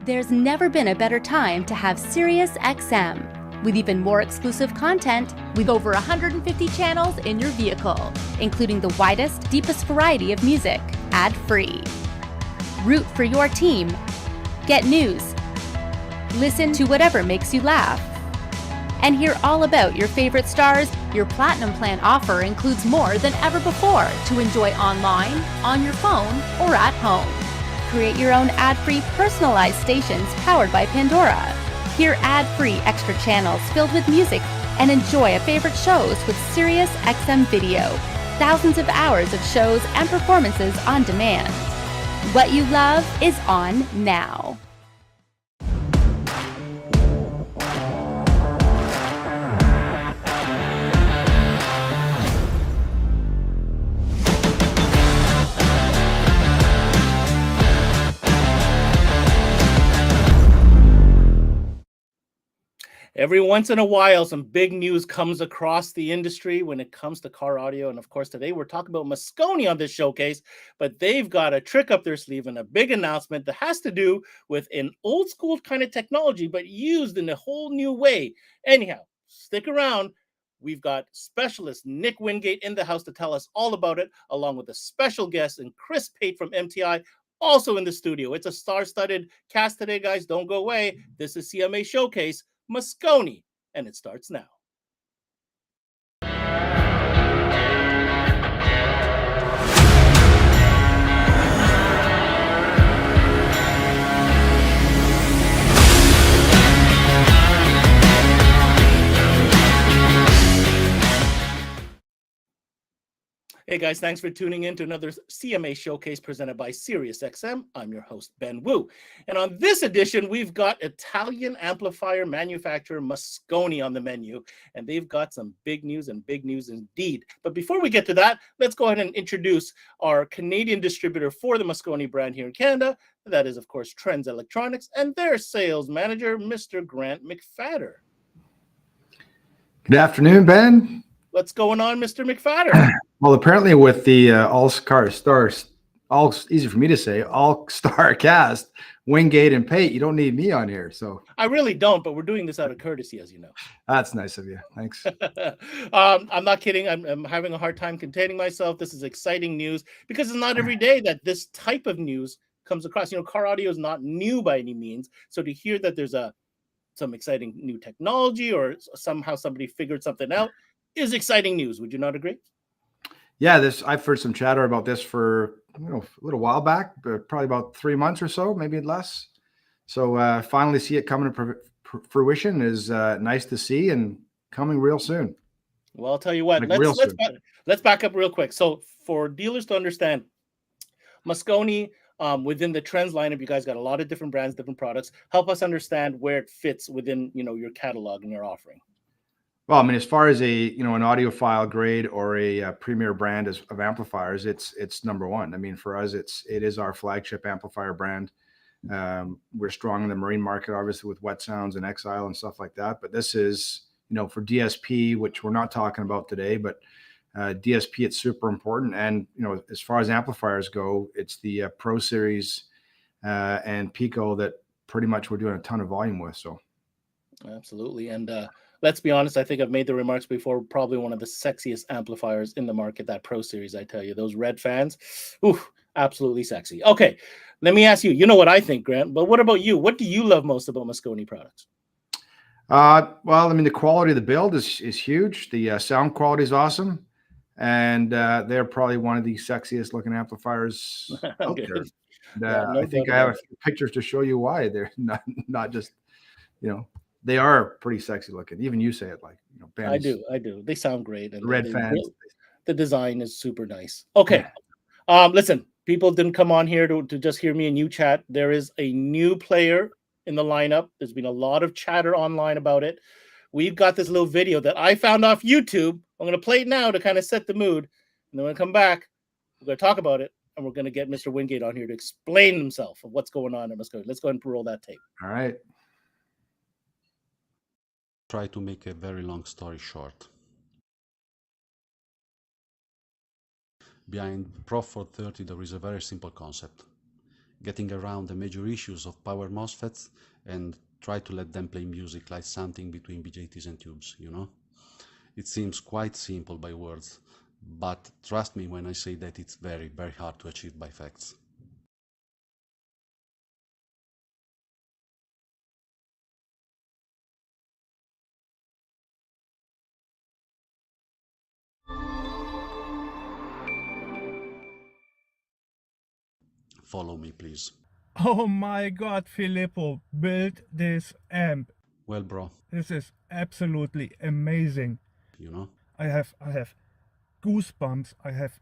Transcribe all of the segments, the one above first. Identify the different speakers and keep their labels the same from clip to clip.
Speaker 1: There's never been a better time to have SiriusXM. With even more exclusive content, with over 150 channels in your vehicle, including the widest, deepest variety of music, ad-free. Root for your team. Get news. Listen to whatever makes you laugh. And hear all about your favorite stars. Your Platinum Plan offer includes more than ever before to enjoy online, on your phone, or at home. Create your own ad-free personalized stations powered by Pandora. Hear ad-free extra channels filled with music and enjoy favorite shows with SiriusXM Video. Thousands of hours of shows and performances on demand. What you love is on now.
Speaker 2: Every once in a while, some big news comes across the industry when it comes to car audio. And of course, today we're talking about Moscone on this showcase, but they've got a trick up their sleeve and a big announcement that has to do with an old school kind of technology, but used in a whole new way. Anyhow, stick around. We've got specialist Nick Wingate in the house to tell us all about it, along with a special guest and Chris Pate from MTI, also in the studio. It's a star-studded cast today, guys. Don't go away. This is CMA Showcase Moscone, and it starts now. Hey guys, thanks for tuning in to another CMA Showcase presented by SiriusXM. I'm your host, Ben Wu. And on this edition, we've got Italian amplifier manufacturer Mosconi on the menu. And they've got some big news and big news indeed. But before we get to that, let's go ahead and introduce our Canadian distributor for the Mosconi brand here in Canada. That is, of course, Trends Electronics and their sales manager, Mr. Grant McFadder.
Speaker 3: Good afternoon, Ben.
Speaker 2: What's going on, Mr. McFadder?
Speaker 3: Well, apparently with the all-star stars, all easy for me to say, all-star cast, Wingate and Pate, you don't need me on here. So
Speaker 2: I really don't, but we're doing this out of courtesy, as you know.
Speaker 3: That's nice of you. Thanks.
Speaker 2: I'm not kidding. I'm having a hard time containing myself. This is exciting news because it's not every day that this type of news comes across. You know, car audio is not new by any means. So to hear that there's some exciting new technology or somehow somebody figured something out is exciting news. Would you not agree?
Speaker 3: Yeah, I've heard some chatter about this for a little while back, but probably about 3 months or so, maybe less. So finally see it coming to fruition is nice to see and coming real soon.
Speaker 2: Well, I'll tell you what, let's back up real quick. So for dealers to understand, Mosconi, within the Trends lineup, you guys got a lot of different brands, different products. Help us understand where it fits within, your catalog and your offering.
Speaker 3: Well, I mean, as far as an audiophile grade or a premier brand of amplifiers, it's number one. I mean, for us, it is our flagship amplifier brand. We're strong in the marine market, obviously, with Wet Sounds and Exile and stuff like that. But this is, for DSP, which we're not talking about today, but DSP, it's super important. And, as far as amplifiers go, it's the Pro Series and Pico that pretty much we're doing a ton of volume with. So,
Speaker 2: absolutely. And let's be honest, I think I've made the remarks before, probably one of the sexiest amplifiers in the market, that Pro Series, I tell you. Those red fans, absolutely sexy. Okay, let me ask you, you know what I think, Grant, but what about you? What do you love most about Mosconi products?
Speaker 3: Well, I mean, the quality of the build is huge. The sound quality is awesome. And they're probably one of the sexiest looking amplifiers out there. And, I think I have a few pictures to show you why. They're not just, they are pretty sexy looking. Even you say it like,
Speaker 2: I do. They sound great. And
Speaker 3: red fans.
Speaker 2: The design is super nice. Okay. Yeah. Listen, people didn't come on here to just hear me and you chat. There is a new player in the lineup. There's been a lot of chatter online about it. We've got this little video that I found off YouTube. I'm going to play it now to kind of set the mood. And then when I come back, we're going to talk about it. And we're going to get Mr. Wingate on here to explain himself of what's going on. Let's go ahead and roll that tape.
Speaker 3: All right.
Speaker 4: Try to make a very long story short. Behind Pro 430 there is a very simple concept. getting around the major issues of power MOSFETs and try to let them play music like something between BJTs and tubes, you know? It seems quite simple by words, but trust me when I say that it's very, very hard to achieve by facts. Follow me, please.
Speaker 5: Oh my God, Filippo, build this amp.
Speaker 4: Well, bro,
Speaker 5: This is absolutely amazing.
Speaker 4: you know?
Speaker 5: I have goosebumps. I have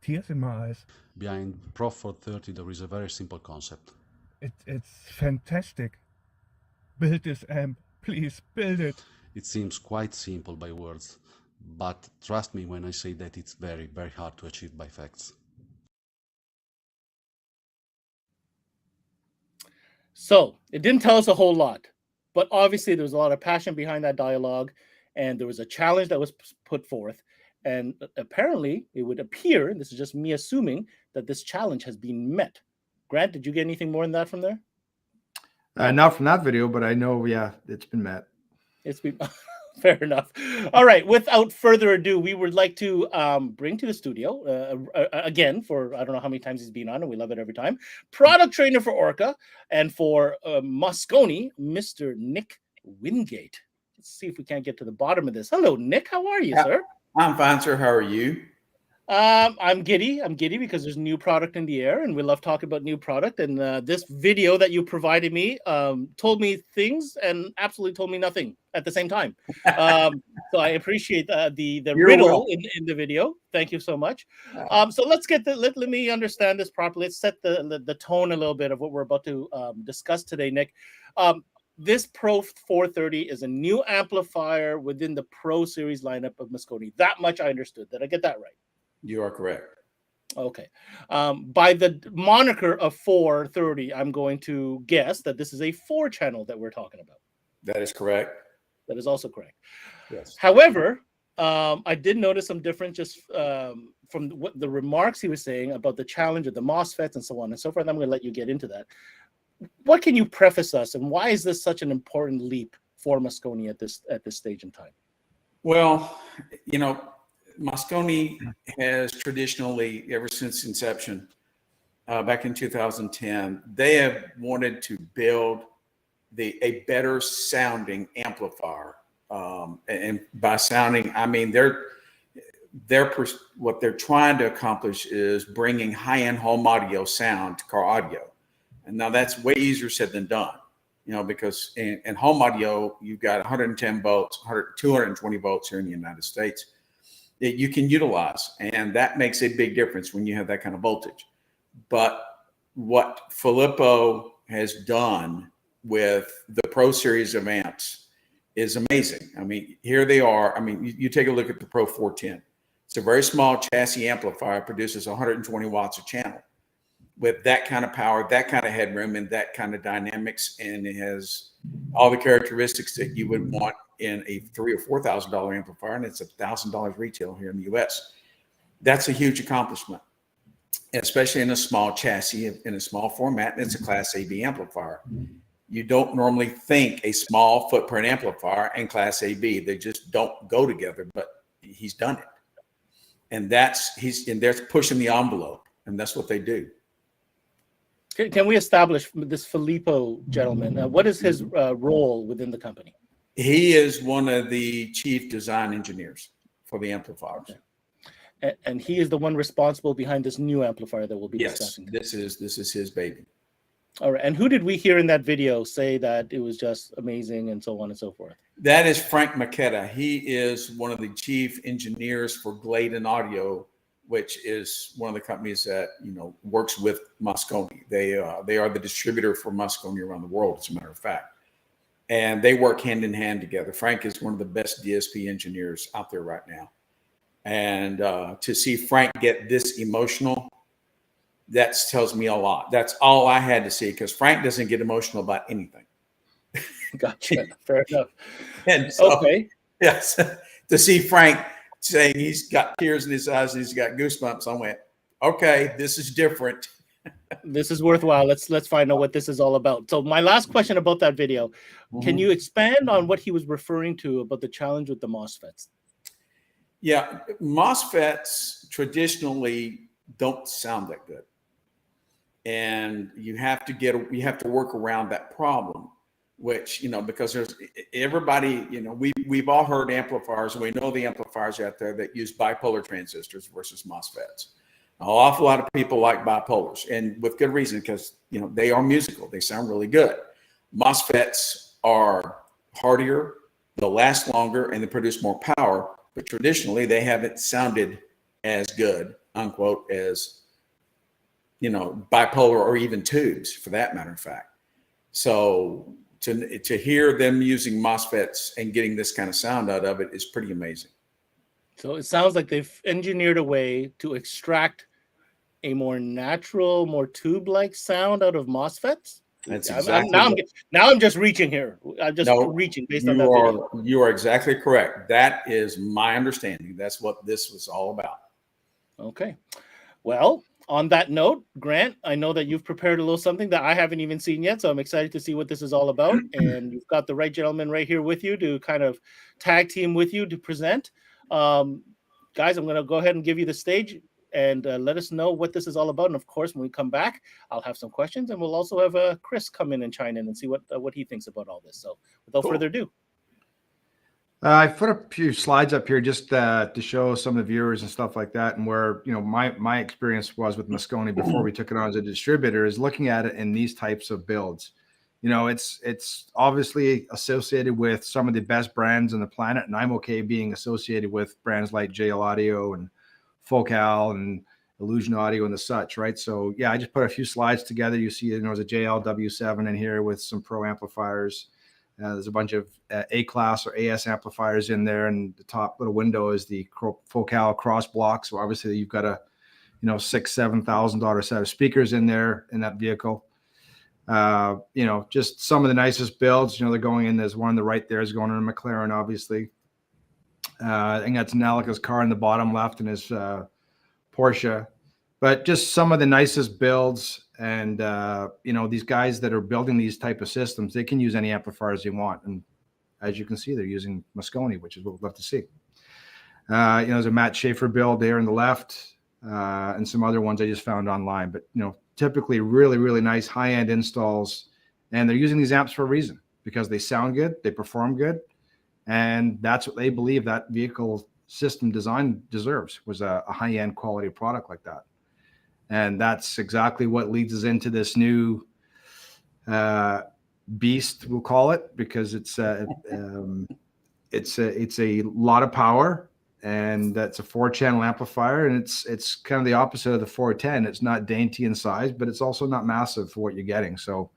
Speaker 5: tears in my eyes.
Speaker 4: Behind Pro 430 there is a very simple concept.
Speaker 5: It's fantastic. Build this amp, please build it.
Speaker 4: It seems quite simple by words, but trust me when I say that it's very, very hard to achieve by facts.
Speaker 2: So it didn't tell us a whole lot, but obviously there was a lot of passion behind that dialogue, and there was a challenge that was put forth. And apparently it would appear, and this is just me assuming, that this challenge has been met. Grant, did you get anything more than that from there?
Speaker 3: Not from that video, but I know, yeah, it's been met.
Speaker 2: It's been fair enough. All right. Without further ado, we would like to bring to the studio again for I don't know how many times he's been on, and we love it every time. Product trainer for Orca and for Moscone, Mr. Nick Wingate. Let's see if we can't get to the bottom of this. Hello, Nick. How are you, sir?
Speaker 6: I'm fine, sir. How are you?
Speaker 2: I'm giddy. I'm giddy because there's new product in the air, and we love talking about new product. And this video that you provided me told me things and absolutely told me nothing at the same time. So I appreciate the riddle in the video. Thank you so much. So let's get let me understand this properly. Let's set the tone a little bit of what we're about to discuss today, Nick. This Pro 430 is a new amplifier within the Pro series lineup of Moscone. That much I understood. Did I get that right?
Speaker 6: You are correct.
Speaker 2: Okay. By the moniker of 430, I'm going to guess that this is a 4-channel that we're talking about.
Speaker 6: That is correct.
Speaker 2: That is also correct.
Speaker 6: Yes.
Speaker 2: However, I did notice some difference just from what the remarks he was saying about the challenge of the MOSFETs and so on and so forth. I'm going to let you get into that. What can you preface us, and why is this such an important leap for Moscone at this stage in time?
Speaker 6: Well, you know, Moscone has traditionally, ever since inception, back in 2010, they have wanted to build a better sounding amplifier. And by sounding, I mean what they're trying to accomplish is bringing high-end home audio sound to car audio. And now that's way easier said than done, you know, because in home audio, you've got 110 volts, 220 volts here in the United States that you can utilize. And that makes a big difference when you have that kind of voltage. But what Filippo has done with the Pro series of amps is amazing. I mean, here they are. I mean, you take a look at the Pro 410. It's a very small chassis amplifier, produces 120 watts a channel. With that kind of power, that kind of headroom, and that kind of dynamics, and it has all the characteristics that you would want in a $3,000 or $4,000 amplifier, and it's $1,000 retail here in the U.S. That's a huge accomplishment, especially in a small chassis, in a small format, and it's a Class AB amplifier. You don't normally think a small footprint amplifier and Class AB. They just don't go together, but he's done it. And they're pushing the envelope, and that's what they do.
Speaker 2: Can we establish this Filippo gentleman? What is his role within the company?
Speaker 6: He is one of the chief design engineers for the amplifiers.
Speaker 2: Okay. And he is the one responsible behind this new amplifier that we'll be discussing.
Speaker 6: Yes, this is his baby.
Speaker 2: All right. And who did we hear in that video say that it was just amazing and so on and so forth?
Speaker 6: That is Frank Maquetta. He is one of the chief engineers for Gladen Audio, which is one of the companies that, you know, works with Moscone. They are the distributor for Moscone around the world, as a matter of fact. And they work hand in hand together. Frank is one of the best DSP engineers out there right now. And to see Frank get this emotional, that tells me a lot. That's all I had to see, because Frank doesn't get emotional about anything.
Speaker 2: Gotcha. Fair enough.
Speaker 6: And so,
Speaker 2: okay.
Speaker 6: Yes, to see Frank saying he's got tears in his eyes and he's got goosebumps, I went, okay, this is different.
Speaker 2: This is worthwhile. Let's find out what this is all about. So my last question about that video, can you expand on what he was referring to about the challenge with the MOSFETs?
Speaker 6: Yeah, MOSFETs traditionally don't sound that good. And you have to work around that problem, which, because there's everybody, we've all heard amplifiers, and we know the amplifiers out there that use bipolar transistors versus MOSFETs. An awful lot of people like bipolars, and with good reason, because they are musical. They sound really good. MOSFETs are hardier, they'll last longer, and they produce more power. But traditionally, they haven't sounded as good, unquote, as bipolar or even tubes, for that matter of fact. So to hear them using MOSFETs and getting this kind of sound out of it is pretty amazing. So
Speaker 2: it sounds like they've engineered a way to extract a more natural, more tube-like sound out of MOSFETs.
Speaker 6: That's exactly.
Speaker 2: Now I'm just reaching here. I'm just reaching based on that video.
Speaker 6: You are exactly correct. That is my understanding. That's what this was all about.
Speaker 2: Okay. Well, on that note, Grant, I know that you've prepared a little something that I haven't even seen yet, so I'm excited to see what this is all about. And you've got the right gentleman right here with you to kind of tag team with you to present. Guys, I'm going to go ahead and give you the stage and let us know what this is all about. And of course, when we come back, I'll have some questions, and we'll also have Chris come in and chime in and see what he thinks about all this. So without further ado.
Speaker 3: I put a few slides up here just to show some of the viewers and stuff like that, and where my experience was with Moscone before we took it on as a distributor is looking at it in these types of builds. It's obviously associated with some of the best brands on the planet, and I'm okay being associated with brands like JL Audio and Focal and Illusion Audio and the such, right? So yeah, I just put a few slides together. You see, there's a JL W7 in here with some Pro amplifiers. There's a bunch of A-class or AS amplifiers in there, and the top little window is the Focal cross block. So obviously you've got a $6,000-7,000 set of speakers in there in that vehicle. Just some of the nicest builds. They're going in. There's one on the right there is going in a McLaren, obviously. I think that's Nalika's car in the bottom left and his Porsche. But just some of the nicest builds, and these guys that are building these type of systems, they can use any amplifiers they want, and as you can see, they're using Moscone, which is what we'd love to see. There's a Matt Schaefer build there on the left, and some other ones I just found online. But typically really, really nice high-end installs, and they're using these amps for a reason, because they sound good, they perform good, and that's what they believe that vehicle system design deserves, was a high-end quality product like that. And that's exactly what leads us into this new beast, we'll call it, because it's a lot of power, and that's a 4-channel amplifier, and it's kind of the opposite of the 410. It's not dainty in size, but it's also not massive for what you're getting. So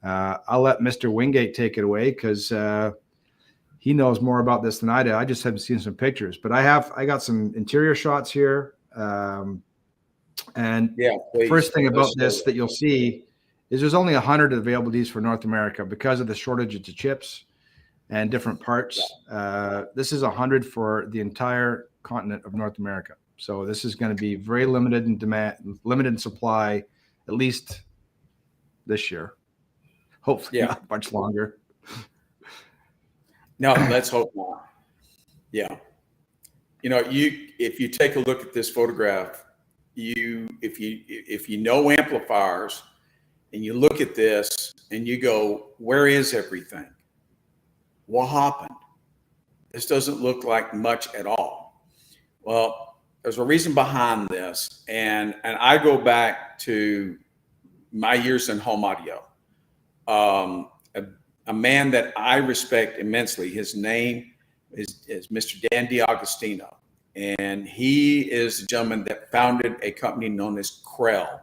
Speaker 3: I'll let Mr. Wingate take it away, because he knows more about this than I do. I just haven't seen some pictures, but I got some interior shots here. And yeah, first thing about this that you'll see is there's only 100 available of these for North America because of the shortage of chips and different parts. This is 100 for the entire continent of North America. So this is going to be very limited in demand, limited in supply, at least this year. Hopefully not much longer.
Speaker 6: No, let's hope not. Yeah. If you take a look at this photograph, if you know amplifiers and you look at this and you go, where is everything? What happened? This doesn't look like much at all. Well, there's a reason behind this, and I go back to my years in home audio. A man that I respect immensely, his name is Mr. Dan DiAgostino. And he is the gentleman that founded a company known as Krell.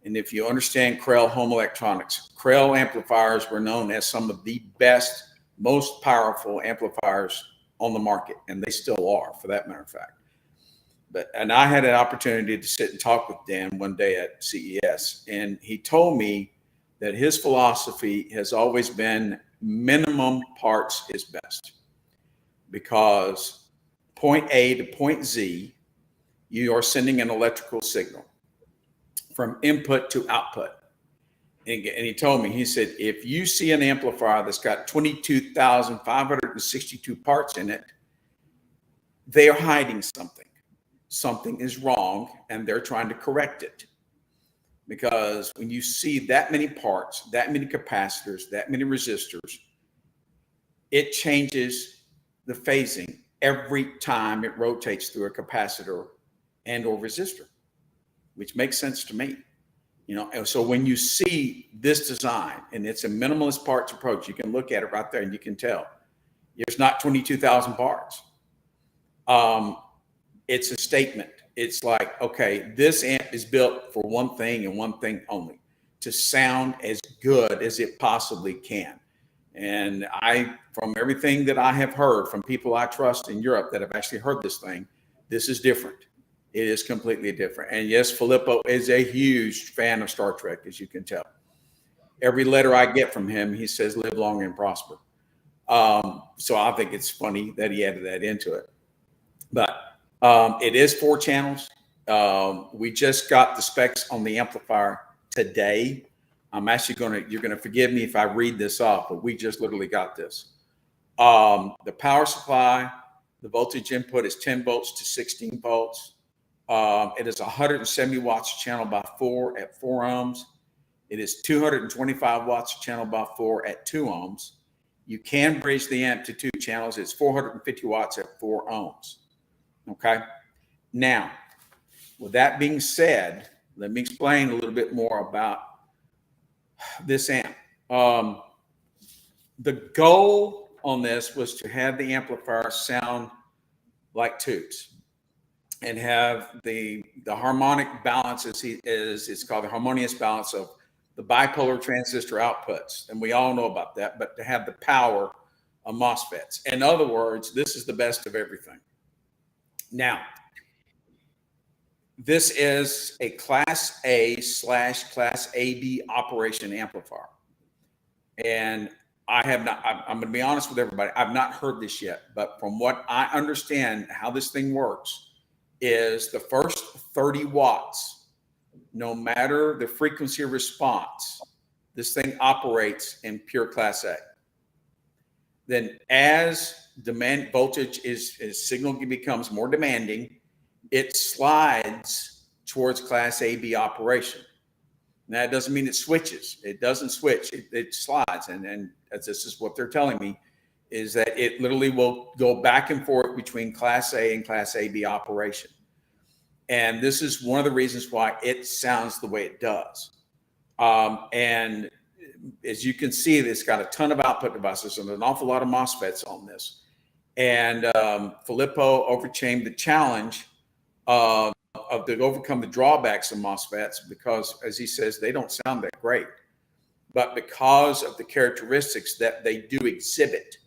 Speaker 6: And if you understand Krell Home Electronics, Krell amplifiers were known as some of the best, most powerful amplifiers on the market. And they still are, for that matter of fact. And I had an opportunity to sit and talk with Dan one day at CES. And he told me that his philosophy has always been minimum parts is best. Because point A to point Z, you are sending an electrical signal from input to output. And he told me, he said, if you see an amplifier that's got 22,562 parts in it, they are hiding something. Something is wrong, and they're trying to correct it. Because when you see that many parts, that many capacitors, that many resistors, it changes the phasing every time it rotates through a capacitor and or resistor, which makes sense to me. You know, and so when you see this design, and it's a minimalist parts approach, you can look at it right there and you can tell there's not 22,000 parts. It's a statement. It's like, okay, this amp is built for one thing and one thing only, to sound as good as it possibly can. And from everything that I have heard from people I trust in Europe that have actually heard this thing, this is different. It is completely different. And yes, Filippo is a huge fan of Star Trek, as you can tell. Every letter I get from him, he says, live long and prosper. So I think it's funny that he added that into it. But it is 4 channels. We just got the specs on the amplifier today. I'm actually you're going to forgive me if I read this off, but we just literally got this. The power supply, the voltage input is 10 volts to 16 volts. It is 170 watts channel by 4 at 4 ohms. It is 225 watts channel by 4 at 2 ohms. You can bridge the amp to 2 channels. It's 450 watts at 4 ohms. Okay. Now, with that being said, let me explain a little bit more about this amp. The goal on this was to have the amplifier sound like tubes and have the harmonic balance, it's called the harmonious balance of the bipolar transistor outputs. And we all know about that, but to have the power of MOSFETs. In other words, this is the best of everything. Now, this is a Class A/Class AB operation amplifier. And I'm going to be honest with everybody, I've not heard this yet, but from what I understand, how this thing works is the first 30 watts, no matter the frequency response, this thing operates in pure Class A. Then as demand voltage as signal becomes more demanding, it slides towards Class AB operation. Now, that doesn't mean it switches. It doesn't switch. It slides. And this is what they're telling me, is that it literally will go back and forth between Class A and Class AB operation. And this is one of the reasons why it sounds the way it does. And as you can see, it's got a ton of output devices and an awful lot of MOSFETs on this. And Filippo overcame the challenge of to overcome the drawbacks of MOSFETs because, as he says, they don't sound that great. But because of the characteristics that they do exhibit,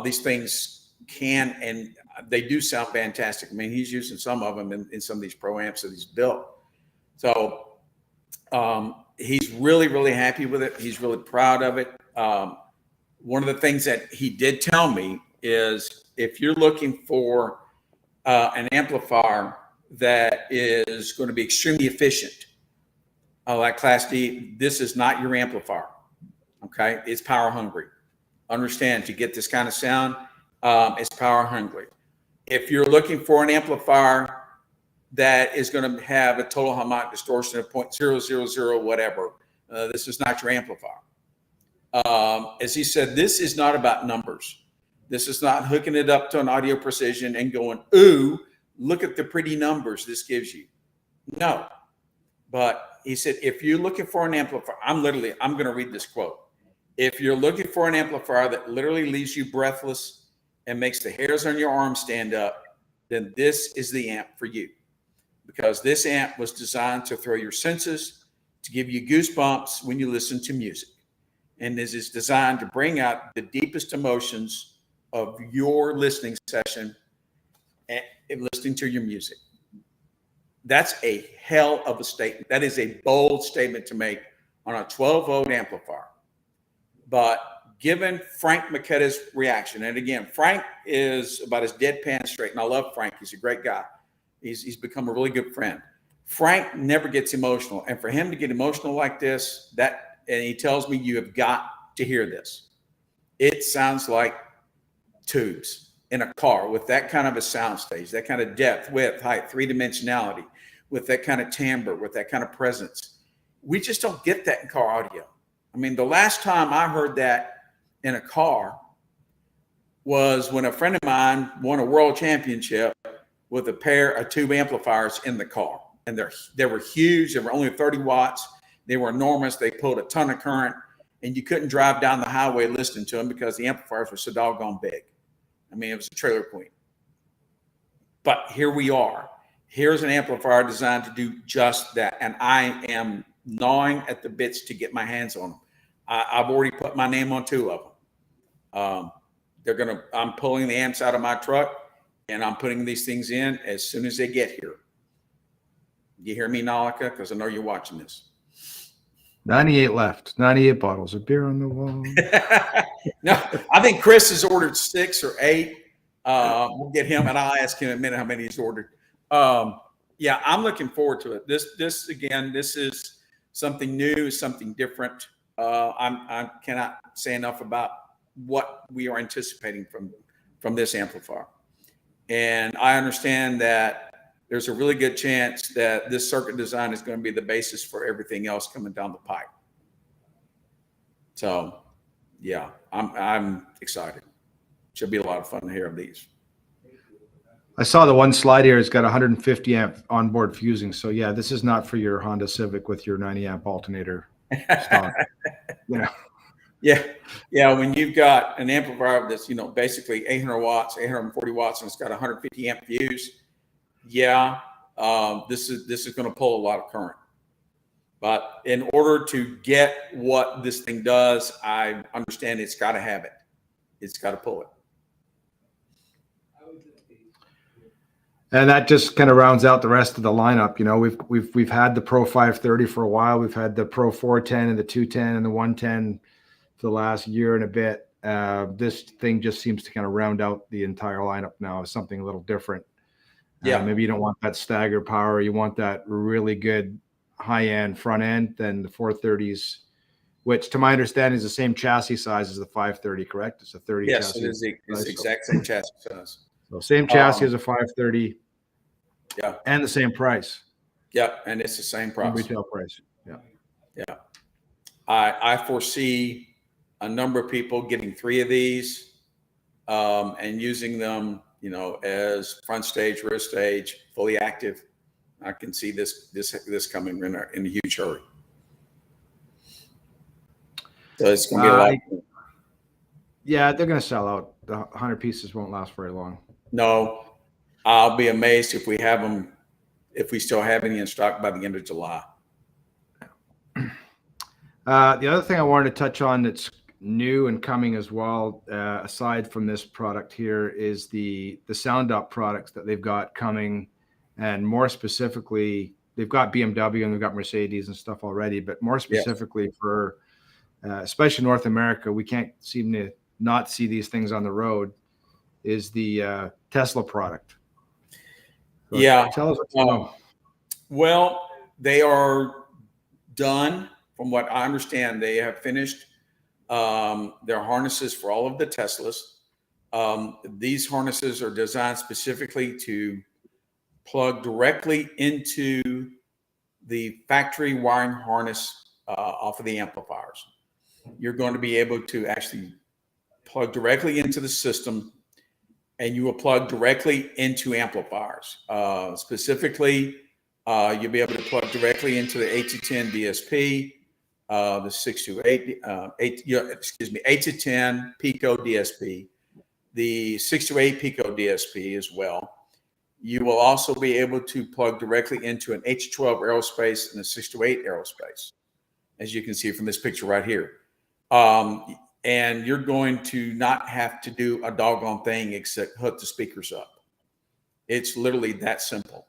Speaker 6: these things can and they do sound fantastic. I mean, he's using some of them in some of these pro amps that he's built. So he's really, really happy with it. He's really proud of it. One of the things that he did tell me is if you're looking for an amplifier that is going to be extremely efficient, like Class D, this is not your amplifier. Okay, it's power hungry. Understand, to get this kind of sound, it's power hungry. If you're looking for an amplifier that is going to have a total harmonic distortion of 0.000 whatever, this is not your amplifier. As he said, this is not about numbers. This is not hooking it up to an audio precision and going, ooh, look at the pretty numbers this gives you. No. But he said, if you're looking for an amplifier, I'm going to read this quote. If you're looking for an amplifier that literally leaves you breathless and makes the hairs on your arm stand up, then this is the amp for you. Because this amp was designed to throw your senses, to give you goosebumps when you listen to music. And this is designed to bring out the deepest emotions of your listening session and listening to your music. That's a hell of a statement. That is a bold statement to make on a 12-volt amplifier. But given Frank Macchetta's reaction, and again, Frank is about as deadpan straight, and I love Frank. He's a great guy. He's become a really good friend. Frank never gets emotional. And for him to get emotional like this, and he tells me, you have got to hear this. It sounds like tubes in a car with that kind of a sound stage, that kind of depth, width, height, three-dimensionality, with that kind of timbre, with that kind of presence. We just don't get that in car audio. I mean, the last time I heard that in a car was when a friend of mine won a world championship with a pair of tube amplifiers in the car. And they were huge. They were only 30 watts. They were enormous. They pulled a ton of current, and you couldn't drive down the highway listening to them because the amplifiers were so doggone big. I mean, it was a trailer queen. But here we are. Here's an amplifier designed to do just that. And I am gnawing at the bits to get my hands on them. I've already put my name on 2 of them. I'm pulling the amps out of my truck, and I'm putting these things in as soon as they get here. You hear me, Nalika? Because I know you're watching this.
Speaker 3: 98 left. 98 bottles of beer on the wall.
Speaker 6: No, I think Chris has ordered 6 or 8. We'll get him, and I'll ask him in a minute how many he's ordered. Yeah, I'm looking forward to it. This is something new, something different. I cannot say enough about what we are anticipating from this amplifier. And I understand that there's a really good chance that this circuit design is going to be the basis for everything else coming down the pipe. So, yeah, I'm excited. Should be a lot of fun to hear of these.
Speaker 3: I saw the one slide here. It's got 150 amp onboard fusing. So yeah, this is not for your Honda Civic with your 90 amp alternator stock.
Speaker 6: Yeah. When you've got an amplifier that's, basically 800 watts, 840 watts, and it's got 150 amp fuse. Yeah, this is going to pull a lot of current. But in order to get what this thing does, I understand it's got to have it. It's got to pull it.
Speaker 3: And that just kind of rounds out the rest of the lineup. We've had the Pro 530 for a while. We've had the Pro 410 and the 210 and the 110 for the last year and a bit. This thing just seems to kind of round out the entire lineup now as something a little different. Yeah, maybe you don't want that stagger power. You want that really good high-end front end. Then the 430s, which to my understanding is the same chassis size as the 530, correct? It's a 30 chassis.
Speaker 6: Yes, it is the exact same chassis size.
Speaker 3: So same chassis as a 530.
Speaker 6: Yeah.
Speaker 3: And the same price.
Speaker 6: Yeah, and it's the same price.
Speaker 3: Retail price. Yeah.
Speaker 6: Yeah. I foresee a number of people getting 3 of these and using them, as front stage, rear stage, fully active. I can see this coming in a huge hurry. So it's going to be a lot.
Speaker 3: Yeah, they're going to sell out. The 100 pieces won't last very long.
Speaker 6: No, I'll be amazed if we still have any in stock by the end of July.
Speaker 3: The other thing I wanted to touch on that's new and coming as well, aside from this product here, is the soundup products that they've got coming, and more specifically, they've got BMW and they've got Mercedes and stuff already, but more specifically for especially North America, we can't seem to not see these things on the road, is the Tesla product. So tell us what's going on.
Speaker 6: Well, they are done. From what I understand, they have finished their harnesses for all of the Teslas. These harnesses are designed specifically to plug directly into the factory wiring harness off of the amplifiers. You're going to be able to actually plug directly into the system, and you will plug directly into amplifiers. Specifically, you'll be able to plug directly into the 8 to 10 DSP, the 6 to 8, 8 to 10 Pico DSP, the 6 to 8 Pico DSP as well. You will also be able to plug directly into an H12 aerospace and a 6 to 8 aerospace, as you can see from this picture right here. And you're going to not have to do a doggone thing except hook the speakers up. It's literally that simple.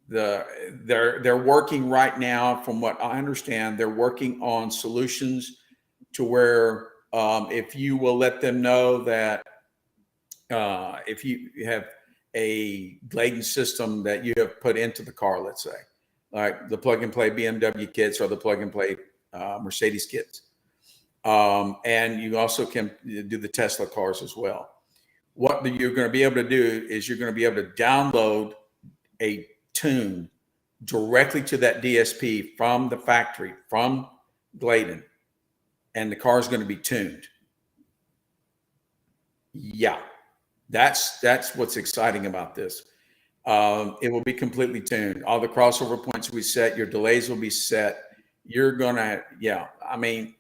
Speaker 6: They're working right now, from what I understand, they're working on solutions to where if you will let them know that if you have a Gladen system that you have put into the car, let's say, like the plug and play BMW kits or the plug and play Mercedes kits. And you also can do the Tesla cars as well. What you're going to be able to do is you're going to be able to download a tune directly to that DSP from the factory, from Gladen, and the car is going to be tuned. Yeah, that's what's exciting about this. It will be completely tuned. All the crossover points we set, your delays will be set. You're gonna, yeah. I mean,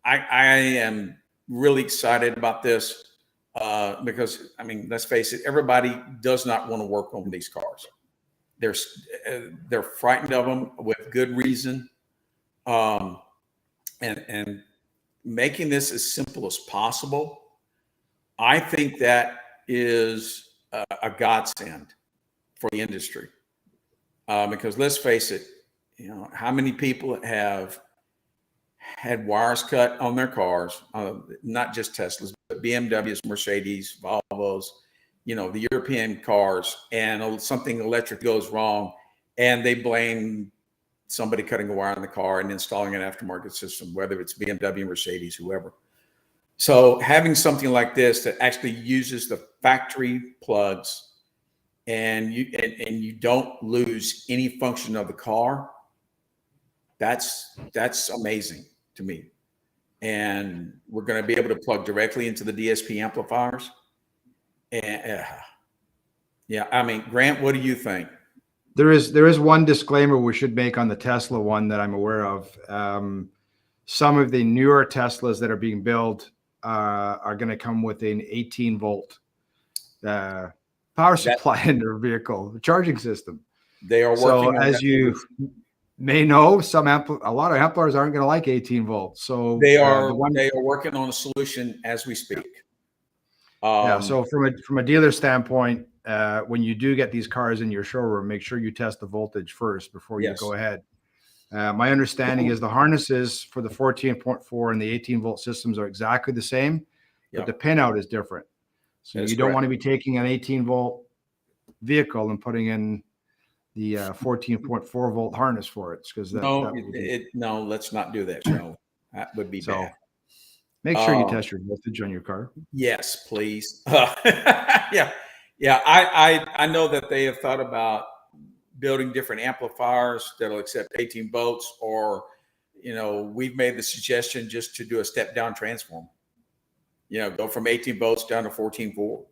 Speaker 6: I am really excited about this because, I mean, let's face it, everybody does not want to work on these cars. They're frightened of them with good reason, and making this as simple as possible, I think that is a godsend for the industry. Because let's face it, you know, how many people have had wires cut on their cars, not just Teslas, but BMWs, Mercedes, Volvos, you know, the European cars, and something electric goes wrong and they blame somebody cutting a wire in the car and installing an aftermarket system, whether it's BMW, Mercedes, whoever. So having something like this that actually uses the factory plugs and you don't lose any function of the car, that's amazing to me. And we're going to be able to plug directly into the DSP amplifiers. And yeah, I mean, Grant, what do you think?
Speaker 3: There is one disclaimer we should make on the Tesla one that I'm aware of. Some of the newer Teslas that are being built are going to come with an 18 volt power supply in their vehicle, charging system.
Speaker 6: They are working.
Speaker 3: So as you may know, a lot of amplifiers aren't going to like 18 volts. So
Speaker 6: they are working on a solution as we speak.
Speaker 3: Yeah. So from a dealer standpoint, when you do get these cars in your showroom, make sure you test the voltage first before you go ahead. My understanding is the harnesses for the 14.4 and the 18 volt systems are exactly the same, but the pinout is different. So you don't want to be taking an 18 volt vehicle and putting in the 14.4 volt harness for it, because
Speaker 6: no, let's not do that, Joe. That would be bad.
Speaker 3: Make sure you test your voltage on your car.
Speaker 6: Yes, please. Yeah. I know that they have thought about building different amplifiers that'll accept 18 volts, or, you know, we've made the suggestion just to do a step down transform. You know, go from 18 volts down to 14.4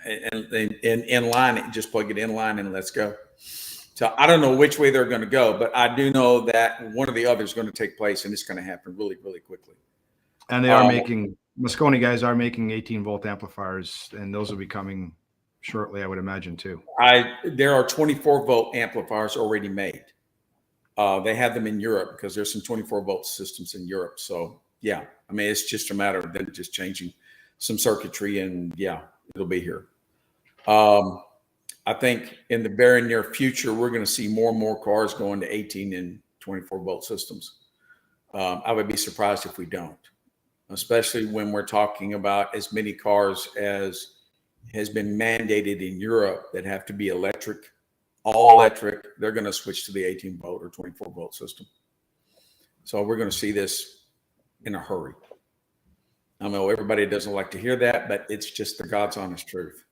Speaker 6: and in line, just plug it in line and let's go. So I don't know which way they're going to go, but I do know that one or the other is going to take place, and it's going to happen really, really quickly.
Speaker 3: And they are making, Moscone guys are making 18 volt amplifiers, and those will be coming shortly, I would imagine, too.
Speaker 6: There are 24 volt amplifiers already made. They have them in Europe because there's some 24 volt systems in Europe. So yeah, I mean, it's just a matter of them just changing some circuitry, and yeah, it'll be here. I think in the very near future, we're going to see more and more cars going to 18 and 24 volt systems. I would be surprised if we don't, especially when we're talking about as many cars as has been mandated in Europe that have to be electric, all electric. They're going to switch to the 18 volt or 24 volt system. So we're going to see this in a hurry. I know everybody doesn't like to hear that, but it's just the God's honest truth.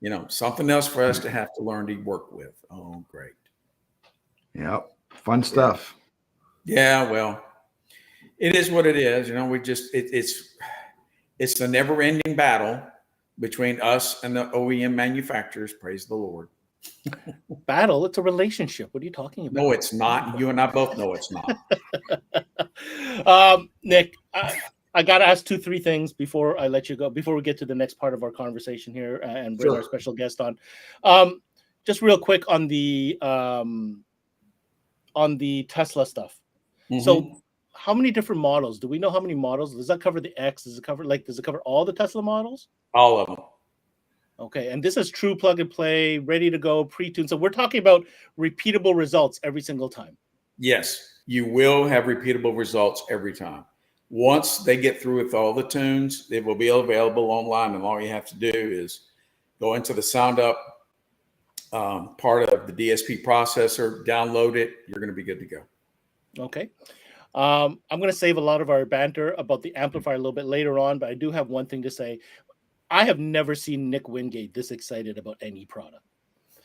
Speaker 6: You know, something else for us to have to learn to work with. Oh, great.
Speaker 3: Yep. Fun stuff.
Speaker 6: Yeah, well, it is what it is. You know, we just, it's the never ending battle between us and the OEM manufacturers. Praise the Lord.
Speaker 2: Battle? It's a relationship. What are you talking about?
Speaker 6: No, it's not. You and I both know it's not.
Speaker 2: Nick, I got to ask 2-3 things before I let you go, before we get to the next part of our conversation here and bring our special guest on. Just real quick on the Tesla stuff. Mm-hmm. So how many different models? Do we know how many models? Does that cover the X? Does it cover all the Tesla models?
Speaker 6: All of them.
Speaker 2: Okay. And this is true plug and play, ready to go, pre-tuned. So we're talking about repeatable results every single time.
Speaker 6: Yes, you will have repeatable results every time. Once they get through with all the tunes, they will be available online, and all you have to do is go into the soundup part of the DSP processor, download it. You're going to be good to go.
Speaker 2: Okay. I'm going to save a lot of our banter about the amplifier a little bit later on, but I do have one thing to say. I have never seen Nick Wingate this excited about any product.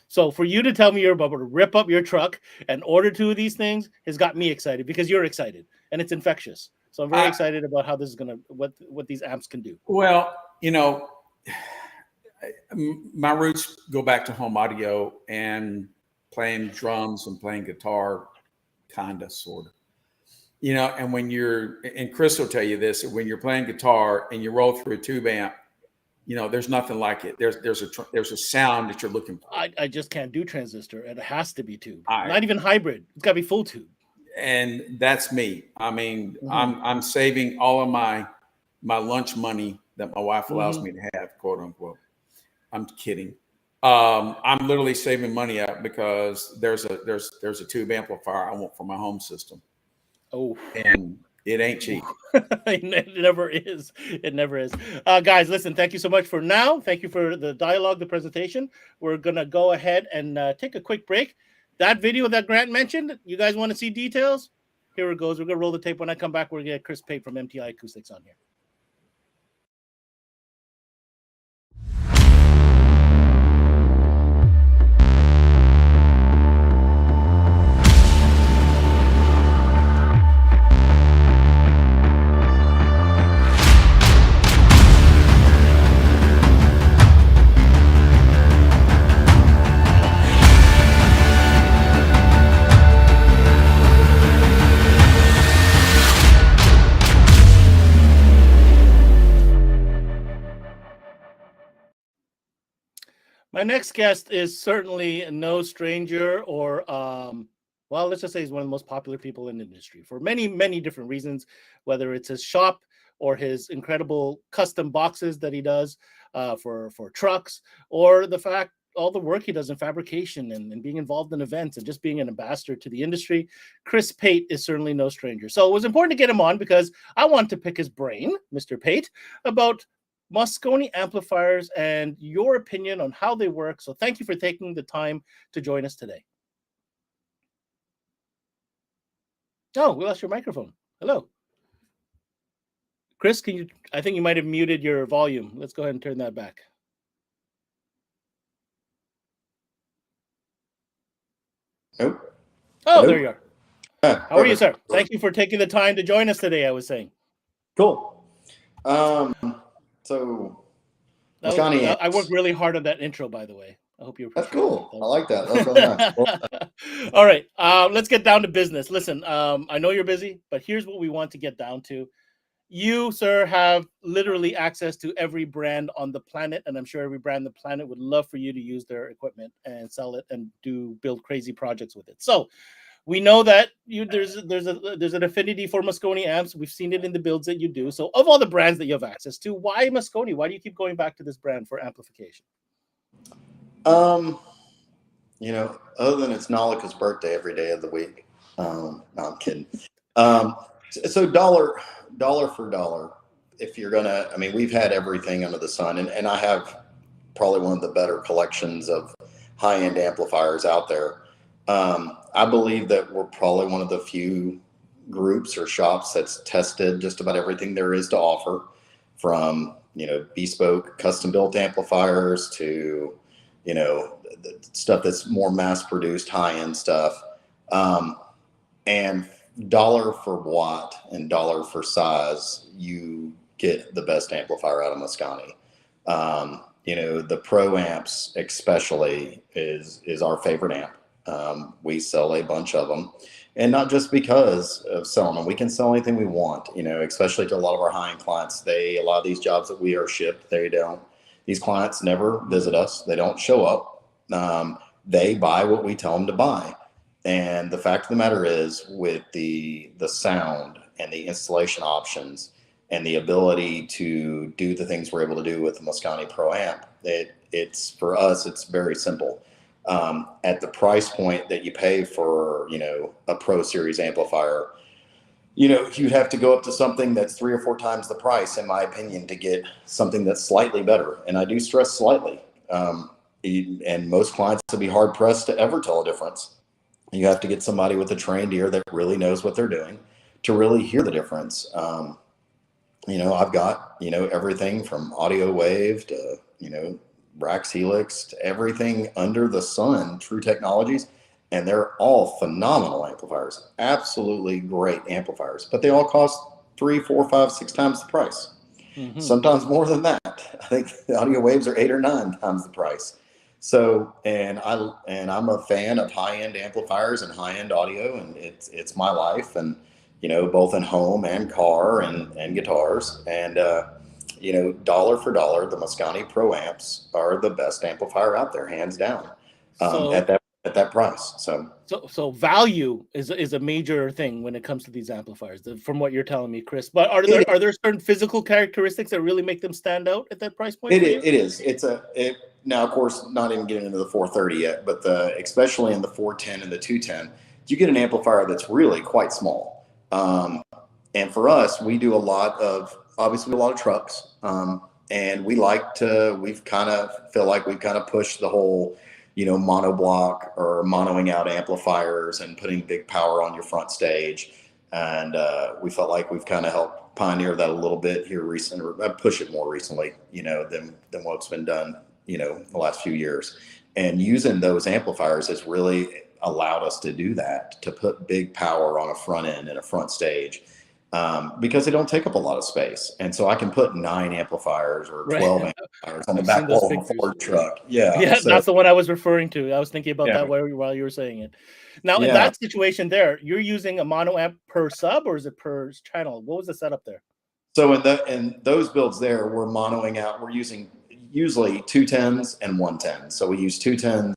Speaker 2: So for you to tell me you're about to rip up your truck and order 2 of these things has got me excited, because you're excited and it's infectious. So I'm very excited about how this is going to, what these amps can do.
Speaker 6: Well, you know, my roots go back to home audio and playing drums and playing guitar, kind of, sort of. You know, and when you're, and Chris will tell you this, when you're playing guitar and you roll through a tube amp, you know, there's nothing like it. There's a sound that you're looking for.
Speaker 2: I just can't do transistor. It has to be tube. Not even hybrid. It's got to be full tube.
Speaker 6: And that's me. I mean, I'm saving all of my lunch money that my wife allows me to have, quote unquote. I'm kidding. I'm literally saving money up because there's a tube amplifier I want for my home system.
Speaker 2: Oh,
Speaker 6: and it ain't cheap.
Speaker 2: It never is. It never is. Guys, listen, thank you so much for now. Thank you for the dialogue, the presentation. We're going to go ahead and take a quick break. That video that Grant mentioned, you guys want to see details? Here it goes. We're going to roll the tape. When I come back, we're going to get Chris Pate from MTI Acoustics on here. My next guest is certainly no stranger, or well, let's just say he's one of the most popular people in the industry for many, many different reasons, whether it's his shop or his incredible custom boxes that he does for trucks, or the fact, all the work he does in fabrication and being involved in events and just being an ambassador to the industry. Chris Pate is certainly no stranger. So it was important to get him on because I want to pick his brain, Mr. Pate, about Moscone amplifiers and your opinion on how they work. So thank you for taking the time to join us today. Oh, we lost your microphone. Hello. Chris, can you, I think you might have muted your volume. Let's go ahead and turn that back.
Speaker 7: Nope.
Speaker 2: Oh,
Speaker 7: Hello?
Speaker 2: there you are. How are you, sir? Thank you for taking the time to join us today, I was saying.
Speaker 7: Cool. So Moscone,
Speaker 2: I worked really hard on that intro, by the way. I hope you appreciate
Speaker 7: that's cool.
Speaker 2: That.
Speaker 7: I like that. That's really nice. Well,
Speaker 2: all right. Let's get down to business. Listen, I know you're busy, but here's what we want to get down to. You, sir, have literally access to every brand on the planet, and I'm sure every brand on the planet would love for you to use their equipment and sell it and build crazy projects with it. So we know that there's an affinity for Moscone amps. We've seen it in the builds that you do. So of all the brands that you have access to, why Moscone? Why do you keep going back to this brand for amplification?
Speaker 7: You know, other than it's Nalika's birthday every day of the week. No, I'm kidding. So dollar for dollar, if you're gonna, I mean, we've had everything under the sun, and I have probably one of the better collections of high-end amplifiers out there. I believe that we're probably one of the few groups or shops that's tested just about everything there is to offer, from, you know, bespoke custom built amplifiers to, you know, the stuff that's more mass produced high-end stuff. And dollar for watt and dollar for size, you get the best amplifier out of Moscone. You know, the Pro amps especially is our favorite amp. We sell a bunch of them, and not just because of selling them. We can sell anything we want, you know, especially to a lot of our high-end clients. A lot of these jobs that we are shipped, these clients never visit us. They don't show up. They buy what we tell them to buy. And the fact of the matter is, with the sound and the installation options and the ability to do the things we're able to do with the Moscone Pro amp, it's for us, it's very simple. At the price point that you pay for, you know, a Pro Series amplifier, you know, you'd have to go up to something that's 3 or 4 times the price, in my opinion, to get something that's slightly better. And I do stress slightly. And most clients would be hard pressed to ever tell a difference. You have to get somebody with a trained ear that really knows what they're doing to really hear the difference. I've got, everything from audio wave to, Brax Helix to everything under the sun, True Technologies. And they're all phenomenal amplifiers, absolutely great amplifiers, but they all cost 3, 4, 5, 6 times the price. Mm-hmm. Sometimes more than that. I think the audio waves are 8 or 9 times the price. So, and I'm a fan of high-end amplifiers and high-end audio, and it's my life, and both in home and car and guitars, and dollar for dollar, the Moscone Pro amps are the best amplifier out there, hands down, at that price.
Speaker 2: So value is a major thing when it comes to these amplifiers, from what you're telling me, Chris. But are there certain physical characteristics that really make them stand out at that price point?
Speaker 7: It is. Now, of course, not even getting into the 430 yet, but especially in the 410 and the 210, you get an amplifier that's really quite small. And for us, we do a lot of trucks, and we've kind of feel like we've kind of pushed the whole, monoblock or monoing out amplifiers and putting big power on your front stage. And we felt like we've kind of helped pioneer that a little bit here recently, or push it more recently, than what's been done, the last few years. And using those amplifiers has really allowed us to do that, to put big power on a front end and a front stage, because they don't take up a lot of space. And so I can put 9 amplifiers or 12 amplifiers on the back wall of a Ford truck. Yeah,
Speaker 2: so that's the one I was referring to. I was thinking about that while you were saying it. Now, in that situation there, you're using a mono amp per sub, or is it per channel? What was the setup there?
Speaker 7: So in those builds there, we're monoing out. We're using usually 210s and 110s. So we use 210s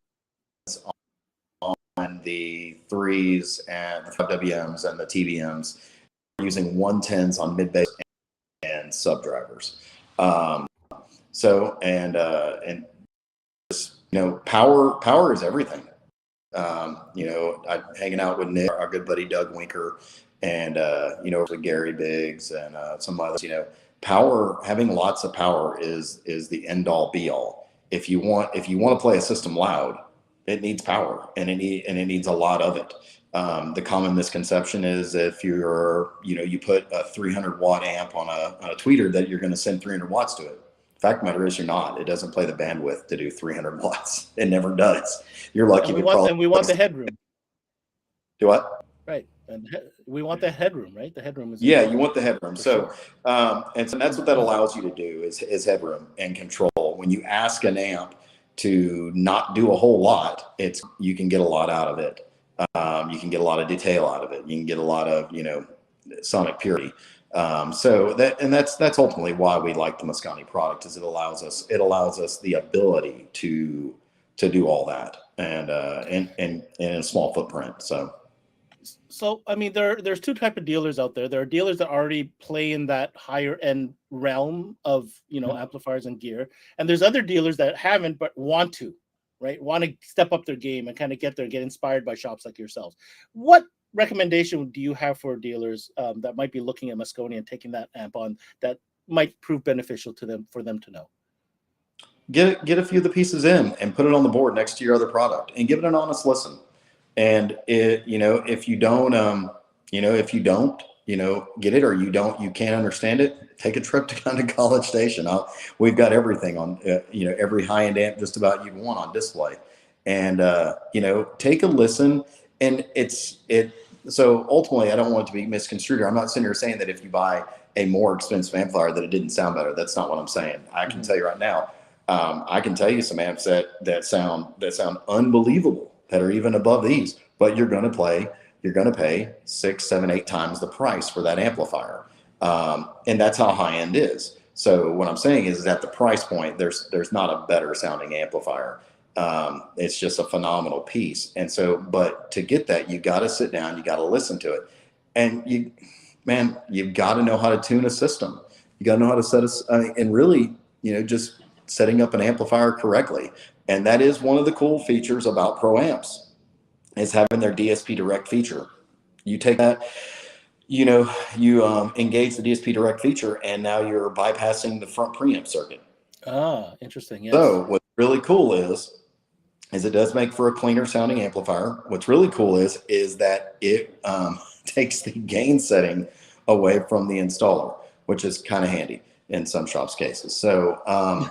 Speaker 7: on the 3s and the 5WMs and the TBMs. We're using 110s on mid bass and sub drivers. Power is everything. I'm hanging out with Nick, our good buddy Doug Winker, and with Gary Biggs and some others. Having lots of power is the end all be all. If you want to play a system loud, it needs power, and it needs a lot of it. The common misconception is if you put a 300 watt amp on a tweeter that you're going to send 300 watts to it. Fact of the matter is you're not. It doesn't play the bandwidth to do 300 watts. It never does. You're lucky.
Speaker 2: We want the headroom.
Speaker 7: Do what?
Speaker 2: Right. And we want the headroom, right? The headroom is
Speaker 7: you want the headroom. So and so that's what that allows you to do is headroom and control. When you ask an amp to not do a whole lot, you can get a lot out of it. You can get a lot of detail out of it. You can get a lot of sonic purity. So that's ultimately why we like the Moscone product, is it allows us the ability to do all that and in a small footprint.
Speaker 2: So I mean, there's 2 types of dealers out there. There are dealers that already play in that higher end realm of amplifiers and gear, and there's other dealers that haven't but want to step up their game and kind of get inspired by shops like yourselves. What recommendation do you have for dealers that might be looking at Moscone and taking that amp on, that might prove beneficial to them, for them to know?
Speaker 7: Get a few of the pieces in and put it on the board next to your other product and give it an honest listen. And if you don't get it, or you can't understand it, take a trip to kind of College Station. We've got everything on, every high-end amp just about you want on display, and take a listen. And so ultimately, I don't want it to be misconstrued. I'm not sitting here saying that if you buy a more expensive amplifier that it didn't sound better. That's not what I'm saying. I can tell you right now, I can tell you some amps that sound unbelievable, that are even above these, but you're going to pay 6, 7, 8 times the price for that amplifier. And that's how high end is. So what I'm saying is at the price point, there's not a better sounding amplifier. It's just a phenomenal piece. And so, but to get that, you got to sit down, you got to listen to it. And you've got to know how to tune a system. You got to know how to and really, just setting up an amplifier correctly. And that is one of the cool features about Pro amps, is having their DSP direct feature. You take that, you engage the DSP direct feature, and now you're bypassing the front preamp circuit.
Speaker 2: Ah, interesting. Yes.
Speaker 7: So really cool is it does make for a cleaner sounding amplifier. What's really cool is that it takes the gain setting away from the installer, which is kind of handy in some shops cases. So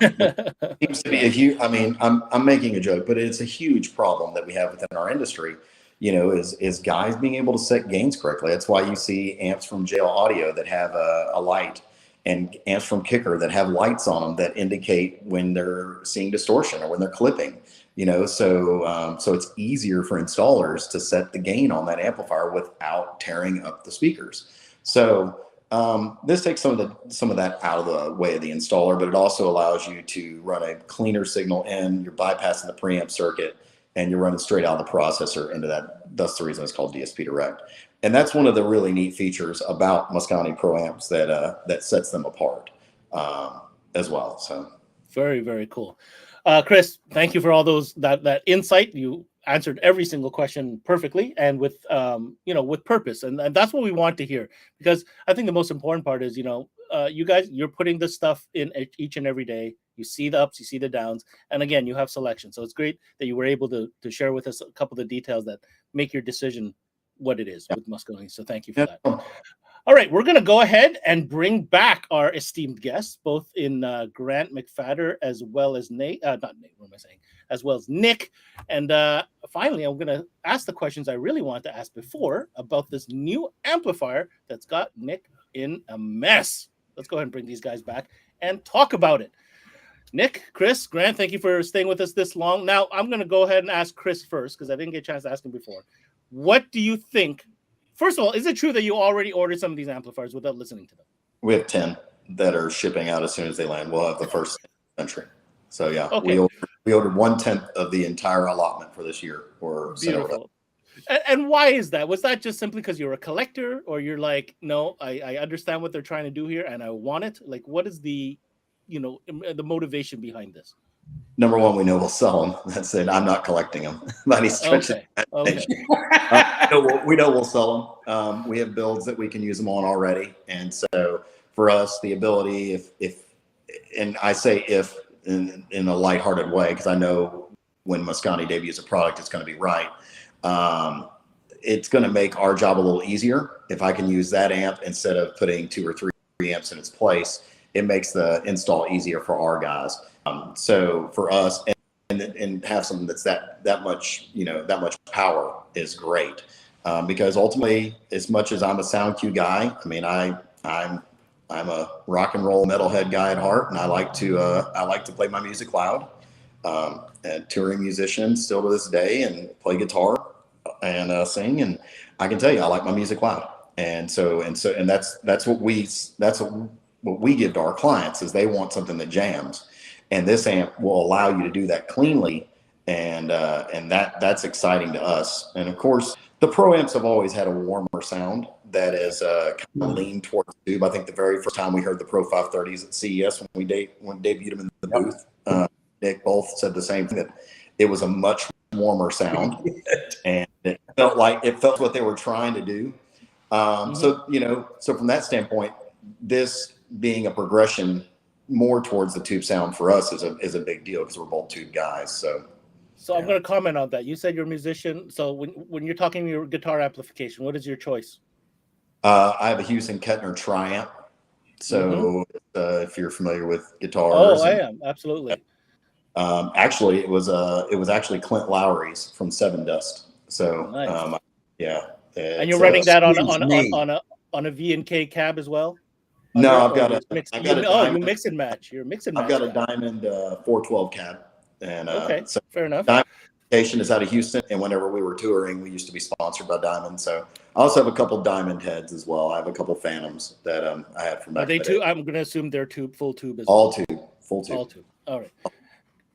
Speaker 7: it seems to be a huge, I mean, I'm making a joke, but it's a huge problem that we have within our industry, is guys being able to set gains correctly. That's why you see amps from JL Audio that have a light, and amps from Kicker that have lights on them that indicate when they're seeing distortion or when they're clipping. So it's easier for installers to set the gain on that amplifier without tearing up the speakers. So this takes some of that out of the way of the installer, but it also allows you to run a cleaner signal in. You're bypassing the preamp circuit, and you're running straight out of the processor into that. That's the reason it's called DSP Direct. And that's one of the really neat features about Moscone Pro amps that sets them apart as well. So
Speaker 2: very, very cool. Chris, thank you for all that insight. You answered every single question perfectly and with with purpose, and that's what we want to hear, because I think the most important part is you guys, you're putting this stuff in each and every day. You see the ups, you see the downs, and again, you have selection. So it's great that you were able to share with us a couple of the details that make your decision what it is with Moscone. So thank you for that. All right, we're going to go ahead and bring back our esteemed guests, both in Grant McFadder as well as Nate. Not Nate, what am I saying? As well as Nick. And finally, I'm going to ask the questions I really wanted to ask before about this new amplifier that's got Nick in a mess. Let's go ahead and bring these guys back and talk about it. Nick, Chris, Grant, thank you for staying with us this long. Now, I'm going to go ahead and ask Chris first, because I didn't get a chance to ask him before. What do you think? First of all, is it true that you already ordered some of these amplifiers without listening to them?
Speaker 7: we have 10 that are shipping out as soon as they land. We'll have the first entry. So yeah,
Speaker 2: okay.
Speaker 7: we ordered 1/10 of the entire allotment for this year. Or
Speaker 2: beautiful. And why is that? Was that just simply because you're a collector, or you're like, no, I understand what they're trying to do here and I want it? Like, what is the motivation behind this?
Speaker 7: Number one, we know we'll sell them. That's it. I'm not collecting them by any stretch.
Speaker 2: Okay.
Speaker 7: We know we'll sell them. We have builds that we can use them on already. And so for us, the ability, if and I say if in a lighthearted way, because I know when Moscone debuts a product, it's going to be right. It's going to make our job a little easier. If I can use that amp instead of putting 2 or 3 amps in its place, it makes the install easier for our guys. So for us, and have something that's that much, that much power is great. Because ultimately, as much as I'm a sound cue guy, I mean, I'm a rock and roll metalhead guy at heart, and I like to play my music loud. And touring musician still to this day, and play guitar and sing. And I can tell you, I like my music loud. And that's what we give to our clients, is they want something that jams. And this amp will allow you to do that cleanly, and that's exciting to us. And of course, the Pro amps have always had a warmer sound that is kind of lean towards tube. I think the very first time we heard the Pro 530s at CES when we debuted them in the booth, Nick both said the same thing, that it was a much warmer sound, and it felt what they were trying to do. So from that standpoint, this being a progression more towards the tube sound for us is a big deal, because we're both tube guys. So
Speaker 2: I'm going to comment on that. You said you're a musician. So when you're talking your guitar amplification, what is your choice?
Speaker 7: I have a Houston Kettner Triamp. So if you're familiar with guitars.
Speaker 2: Oh, I am. Absolutely.
Speaker 7: Actually, it was actually Clint Lowry's from Seven Dust. So
Speaker 2: nice.
Speaker 7: Yeah.
Speaker 2: And you're running that on a V&K cab as well?
Speaker 7: No, I've got a
Speaker 2: you mix and match. You're mixing.
Speaker 7: I've got a Diamond 412 cab, and
Speaker 2: okay, so fair enough.
Speaker 7: Diamond is out of Houston, and whenever we were touring, we used to be sponsored by Diamond. So I also have a couple Diamond heads as well. I have a couple Phantoms that I had from back.
Speaker 2: Are they too? I'm going to assume they're full tube as
Speaker 7: well.
Speaker 2: Full tube. All right.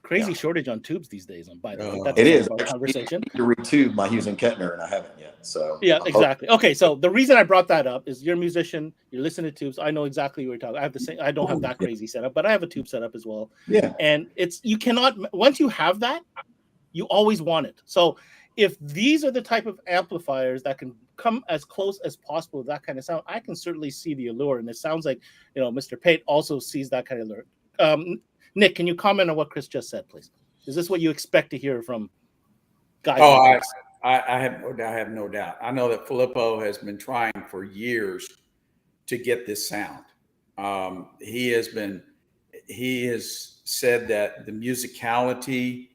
Speaker 2: Crazy shortage on tubes these days. By the way, that's
Speaker 7: it is.
Speaker 2: Conversation.
Speaker 7: I need to retube my Hughes and Kettner, and I haven't yet. So
Speaker 2: yeah, exactly. Okay, so the reason I brought that up is you're a musician. You're listening to tubes. I know exactly what you're talking. I have the same. I don't have that crazy setup, but I have a tube setup as well.
Speaker 7: Yeah.
Speaker 2: And you cannot, once you have that, you always want it. So if these are the type of amplifiers that can come as close as possible to that kind of sound, I can certainly see the allure. And it sounds like Mr. Pate also sees that kind of allure. Nick, can you comment on what Chris just said, please? Is this what you expect to hear from guys?
Speaker 6: Oh,
Speaker 2: like this?
Speaker 6: I have no doubt. I know that Filippo has been trying for years to get this sound. He has said that the musicality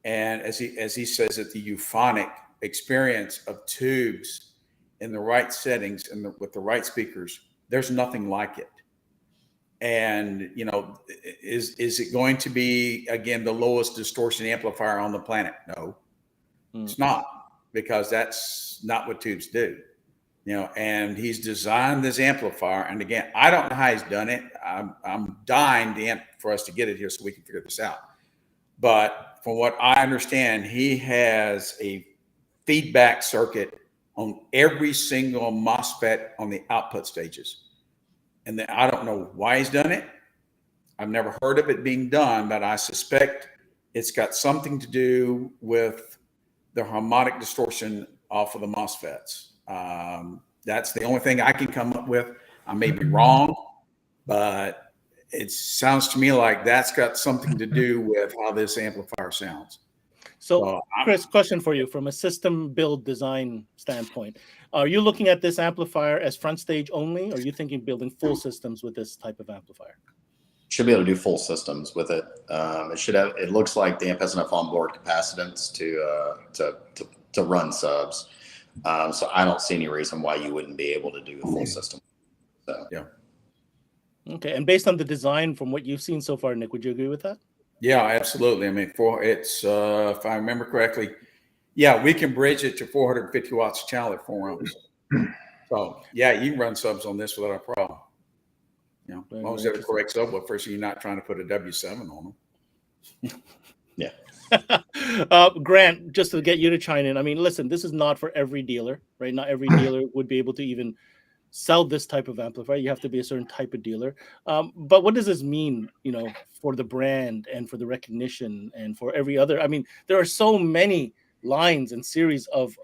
Speaker 6: and as he says it, the euphonic experience of tubes in the right settings and with the right speakers, there's nothing like it. And is it going to be again the lowest distortion amplifier on the planet? No, it's not, because that's not what tubes do. And he's designed this amplifier. And again, I don't know how he's done it. I'm dying for us to get it here so we can figure this out. But from what I understand, he has a feedback circuit on every single MOSFET on the output stages. And then I don't know why he's done it. I've never heard of it being done, but I suspect it's got something to do with the harmonic distortion off of the MOSFETs. That's the only thing I can come up with. I may be wrong, but it sounds to me like that's got something to do with how this amplifier sounds.
Speaker 2: So, Chris, question for you from a system build design standpoint. Are you looking at this amplifier as front stage only, or are you thinking building full systems with this type of amplifier?
Speaker 7: Should be able to do full systems with it. It should have. It looks like the amp has enough onboard capacitance to run subs. So I don't see any reason why you wouldn't be able to do a full system. So
Speaker 6: yeah.
Speaker 2: Okay, and based on the design from what you've seen so far, Nick, would you agree with that?
Speaker 6: Yeah, absolutely. I mean, if I remember correctly, yeah, we can bridge it to 450 watts channel at 4 ohms. So yeah, you can run subs on this without a problem. As long as you have the correct subwoofer, so you're not trying to put a W7 on them.
Speaker 7: yeah.
Speaker 2: Grant, just to get you to chime in, I mean, listen, this is not for every dealer, right? Not every dealer would be able to even sell this type of amplifier. You have to be a certain type of dealer. But what does this mean, for the brand and for the recognition and for every other? I mean, there are so many lines and series of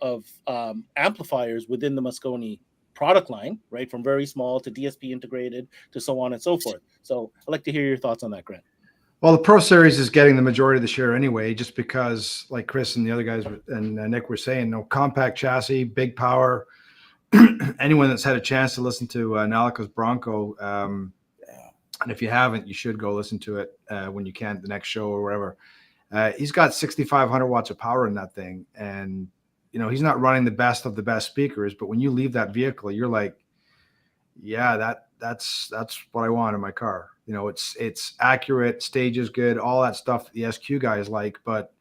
Speaker 2: amplifiers within the Moscone product line, right? From very small to DSP integrated to so on and so forth. So I'd like to hear your thoughts on that, Grant.
Speaker 3: Well, the Pro Series is getting the majority of the share anyway, just because, like Chris and the other guys and Nick were saying, compact chassis, big power. Anyone that's had a chance to listen to Nalico's Bronco, and if you haven't, you should go listen to it when you can, the next show or wherever. He's got 6,500 watts of power in that thing, and he's not running the best of the best speakers, but when you leave that vehicle, you're like, yeah, that's what I want in my car. It's accurate, stage is good, all that stuff that the SQ guys like, but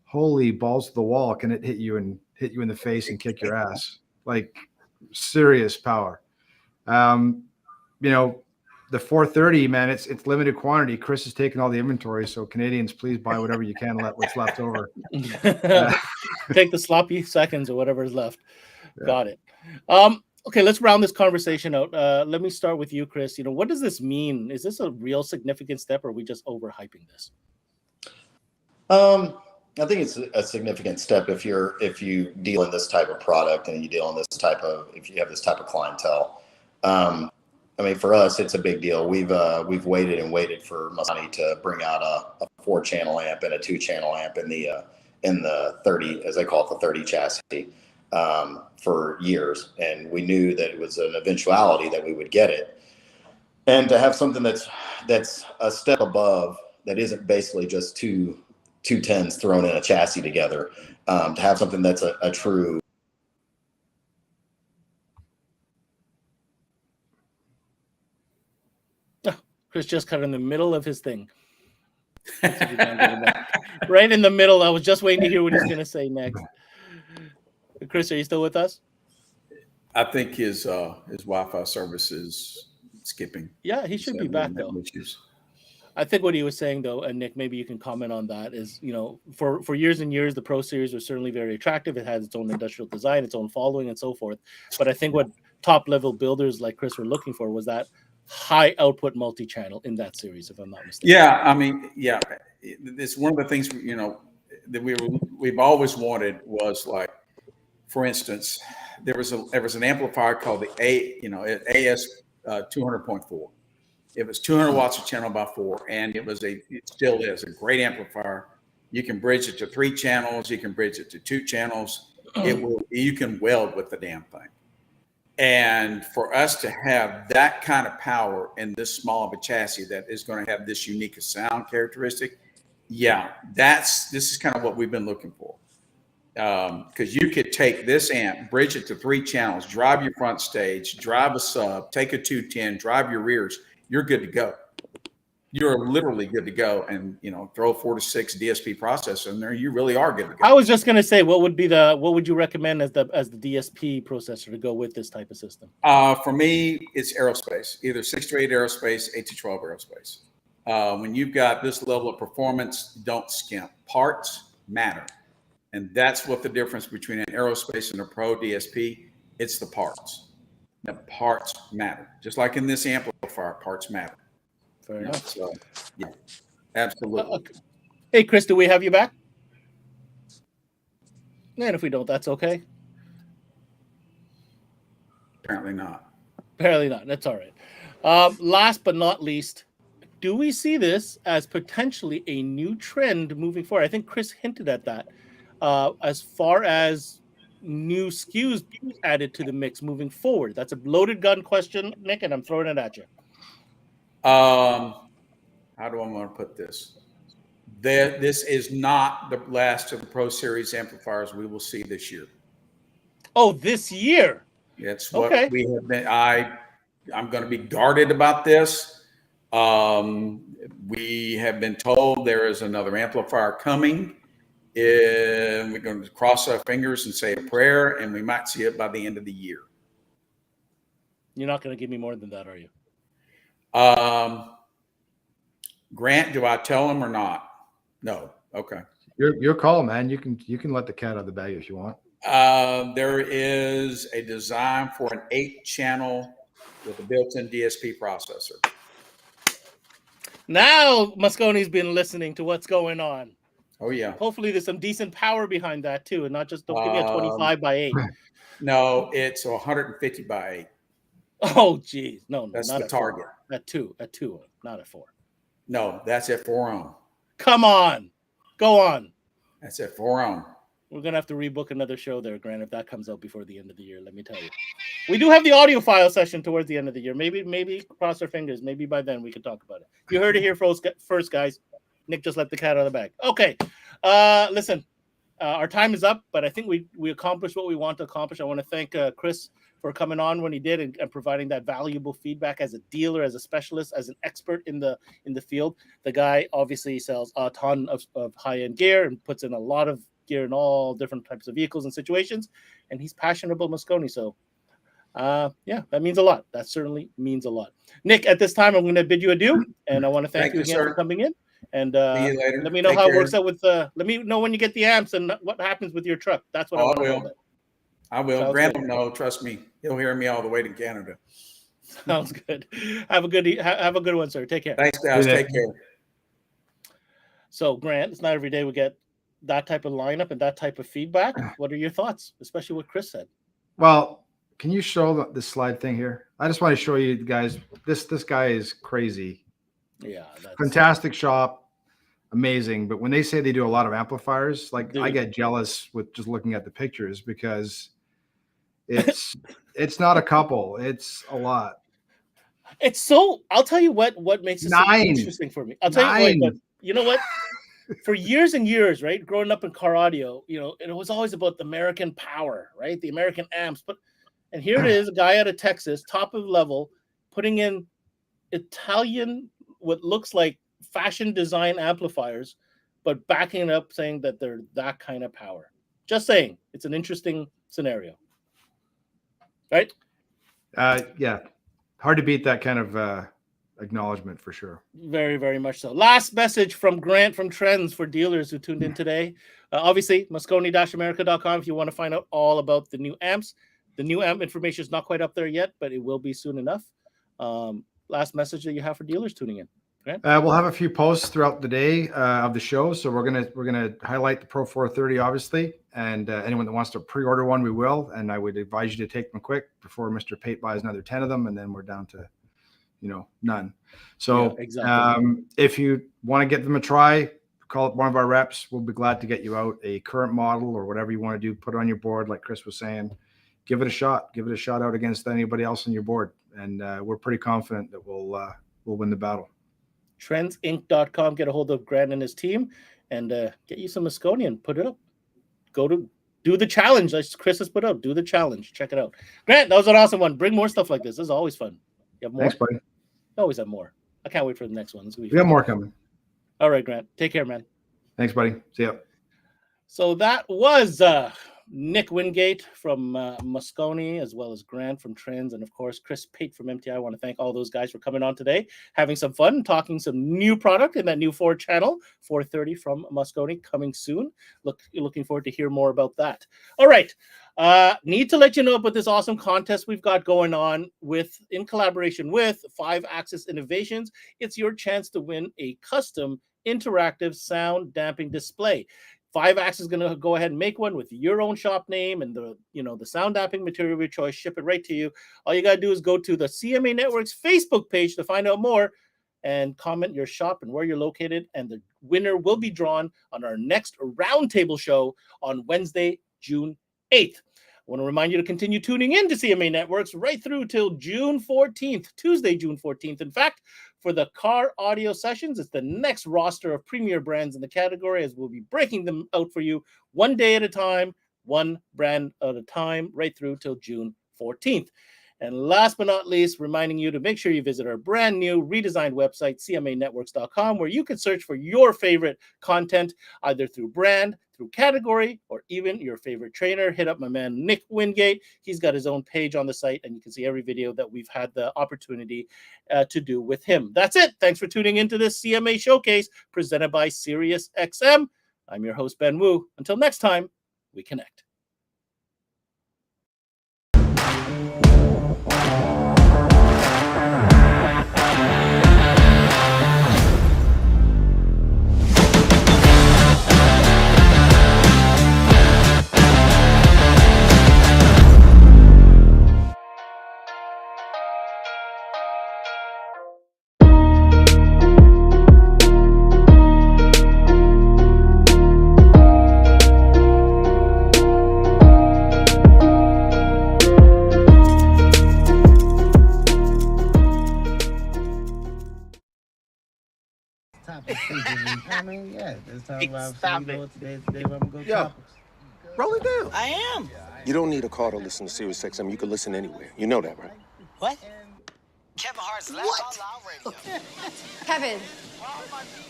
Speaker 3: holy balls to the wall, can it hit you in the face and kick your ass? Like serious power. The 430, man, it's limited quantity. Chris is taking all the inventory, so Canadians, please buy whatever you can, let what's left over.
Speaker 2: Take the sloppy seconds or whatever is left. Yeah. Got it. Okay, let's round this conversation out. Let me start with you, Chris. What does this mean? Is this a real significant step, or are we just overhyping this?
Speaker 7: I think it's a significant step if you deal in this type of product and you deal in if you have this type of clientele. I mean, for us, it's a big deal. We've waited and waited for Moscone to bring out a 4-channel amp and a 2-channel amp in the 30, as they call it, the 30 chassis, for years, and we knew that it was an eventuality that we would get it. And to have something that's a step above, that isn't basically just two 10s thrown in a chassis together, to have something that's a true.
Speaker 2: Chris just cut in the middle of his thing. Right in the middle. I was just waiting to hear what he's going to say next. Chris, are you still with us?
Speaker 6: I think his Wi-Fi service is skipping.
Speaker 2: Yeah, he should be back though. I think what he was saying though, and Nick, maybe you can comment on that, is for years and years, the Pro Series was certainly very attractive. It has its own industrial design, its own following, and so forth. But I think what top level builders like Chris were looking for was that high output multi-channel in that series, if I'm not mistaken.
Speaker 6: Yeah, I mean, yeah, it's one of the things that we've always wanted was, like, for instance, there was an amplifier called the AS 200.4. It was 200 watts of channel by 4, and it still is a great amplifier. You can bridge it to 3 channels. You can bridge it to 2 channels. You can weld with the damn thing. And for us to have that kind of power in this small of a chassis that is going to have this unique sound characteristic, this is kind of what we've been looking for. Because you could take this amp, bridge it to 3 channels, drive your front stage, drive a sub, take a 210, drive your rears. You're good to go. You're literally good to go, and throw a 4 to 6 DSP processor in there. You really are good to go.
Speaker 2: I was just gonna say, what would you recommend as the DSP processor to go with this type of system?
Speaker 6: For me, it's aerospace, either 6-8 aerospace, 8-12 aerospace. When you've got this level of performance, don't skimp. Parts matter, and that's what the difference between an aerospace and a pro DSP. It's the parts. The parts matter, just like in this amplifier. Parts matter.
Speaker 2: Fair enough.
Speaker 6: So, yeah, absolutely.
Speaker 2: Hey, Chris, do we have you back? And if we don't, that's okay.
Speaker 6: Apparently not.
Speaker 2: Apparently not. That's all right. Last but not least, do we see this as potentially a new trend moving forward? I think Chris hinted at that. As far as new SKUs added to the mix moving forward, that's a loaded gun question, Nick, and I'm throwing it at you.
Speaker 6: How do I want to put this? This is not the last of the Pro Series amplifiers we will see this year.
Speaker 2: Oh, this year?
Speaker 6: That's what we have been. I'm going to be guarded about this. We have been told there is another amplifier coming. And we're going to cross our fingers and say a prayer, and we might see it by the end of the year.
Speaker 2: You're not going to give me more than that, are you?
Speaker 6: Grant, do I tell him or not? No. Okay.
Speaker 3: Your call, man. You can let the cat out of the bag if you want.
Speaker 6: There is a design for an 8-channel with a built-in DSP processor.
Speaker 2: Now Mosconi's been listening to what's going on.
Speaker 6: Oh yeah.
Speaker 2: Hopefully there's some decent power behind that too, and not just don't give me a 25 by 8.
Speaker 6: No, it's 150 by 8.
Speaker 2: Oh geez, no,
Speaker 6: that's
Speaker 2: not
Speaker 6: the target.
Speaker 2: 4. At 2, not at 4.
Speaker 6: No, that's at 4 ohm.
Speaker 2: Come on, go on.
Speaker 6: That's at 4 ohm.
Speaker 2: We're gonna have to rebook another show there, Grant, if that comes out before the end of the year. Let me tell you, we do have the audio file session towards the end of the year. Maybe cross our fingers. Maybe by then we can talk about it. You heard it here first, guys. Nick just let the cat out of the bag. Okay, listen, our time is up, but I think we accomplished what we want to accomplish. I want to thank Chris for coming on when he did and providing that valuable feedback as a dealer, as a specialist, as an expert in the field. The guy obviously sells a ton of high-end gear and puts in a lot of gear in all different types of vehicles and situations, and he's passionate about Moscone. So that means a lot. That certainly means a lot. Nick, at this time, I'm going to bid you adieu, and I want to thank you again for coming in. And let me know how it works out with let me know when you get the amps and what happens with your truck. That's what I want to know about.
Speaker 6: I will. Grant will know. Trust me. He'll hear me all the way to Canada.
Speaker 2: Sounds good. Have a good one, sir. Take care.
Speaker 6: Thanks, guys. Take care.
Speaker 2: So, Grant, it's not every day we get that type of lineup and that type of feedback. What are your thoughts, especially what Chris said?
Speaker 3: Well, can you show the slide thing here? I just want to show you guys. This guy is crazy.
Speaker 2: Yeah,
Speaker 3: fantastic shop, amazing. But when they say they do a lot of amplifiers, like I get jealous with just looking at the pictures because it's not a couple, it's a lot.
Speaker 2: It's so. I'll tell you what makes it so interesting for me. I'll tell you what. You know what? For years and years, right, growing up in car audio, it was always about the American power, right, the American amps. And here it is, a guy out of Texas, top of level, putting in Italian, what looks like fashion design amplifiers, but backing it up, saying that they're that kind of power. Just saying, it's an interesting scenario, right?
Speaker 3: Yeah, hard to beat that kind of acknowledgement for sure.
Speaker 2: Very, very much so. Last message from Grant from Trends for dealers who tuned in today. Obviously, Moscone-America.com if you want to find out all about the new amps. The new amp information is not quite up there yet, but it will be soon enough. Last message that you have for dealers tuning in. Grant?
Speaker 3: We'll have a few posts throughout the day of the show, so we're gonna highlight the Pro 430 obviously, and anyone that wants to pre-order one, we will. And I would advise you to take them quick before Mr. Pate buys another 10 of them, and then we're down to none. So
Speaker 2: exactly.
Speaker 3: If you want to get them a try, call up one of our reps. We'll be glad to get you out a current model or whatever you want to do. Put it on your board, like Chris was saying. Give it a shot. Give it a shot out against anybody else on your board, and we're pretty confident that we'll win the battle.
Speaker 2: Trendsinc.com. Get a hold of Grant and his team, and get you some Moscone and put it up. Do the challenge, like Chris has put up. Do the challenge. Check it out. Grant, that was an awesome one. Bring more stuff like this. This is always fun. You have more?
Speaker 3: Thanks, buddy.
Speaker 2: You always have more. I can't wait for the next one. It's gonna be
Speaker 3: We
Speaker 2: fun.
Speaker 3: got more coming.
Speaker 2: All right, Grant. Take care, man.
Speaker 3: Thanks, buddy. See ya.
Speaker 2: So that was Nick Wingate from Moscone, as well as Grant from Trends, and of course Chris Pate from MTI. I want to thank all those guys for coming on today, having some fun, talking some new product in that new 4 channel 430 from Moscone coming soon. Looking forward to hear more about that. All right, need to let you know about this awesome contest we've got going on in collaboration with 5-Axis Innovations. It's your chance to win a custom interactive sound damping display. 5-Axis is going to go ahead and make one with your own shop name and the sound damping material of your choice, ship it right to you. All you got to do is go to the CMA Network's Facebook page to find out more and comment your shop and where you're located. And the winner will be drawn on our next roundtable show on Wednesday, June 8th. I want to remind you to continue tuning in to CMA Networks right through till June 14th, Tuesday, June 14th. In fact, for the car audio sessions, it's the next roster of premier brands in the category, as we'll be breaking them out for you one day at a time, one brand at a time, right through till June 14th. And last but not least, reminding you to make sure you visit our brand new redesigned website, cmanetworks.com, where you can search for your favorite content, either through brand, through category, or even your favorite trainer. Hit up my man, Nick Wingate. He's got his own page on the site, and you can see every video that we've had the opportunity to do with him. That's it. Thanks for tuning into this CMA Showcase presented by SiriusXM. I'm your host, Ben Wu. Until next time, we connect.
Speaker 8: I mean, yeah, let's talk about
Speaker 9: Stop
Speaker 8: today where I'm gonna go
Speaker 9: Yo,
Speaker 8: topics.
Speaker 9: roll it down.
Speaker 10: I am.
Speaker 9: You don't need a car to listen to SiriusXM. You can listen anywhere. You know that, right?
Speaker 10: What? Kevin Hart's Laugh Out Loud Radio.
Speaker 11: Kevin,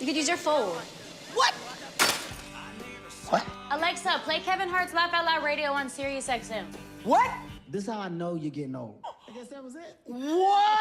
Speaker 11: you could use your phone.
Speaker 10: What? What?
Speaker 11: Alexa, play Kevin Hart's Laugh Out Loud Radio on SiriusXM.
Speaker 10: What?
Speaker 8: This is how I know you're getting old. I guess that was it.
Speaker 10: What?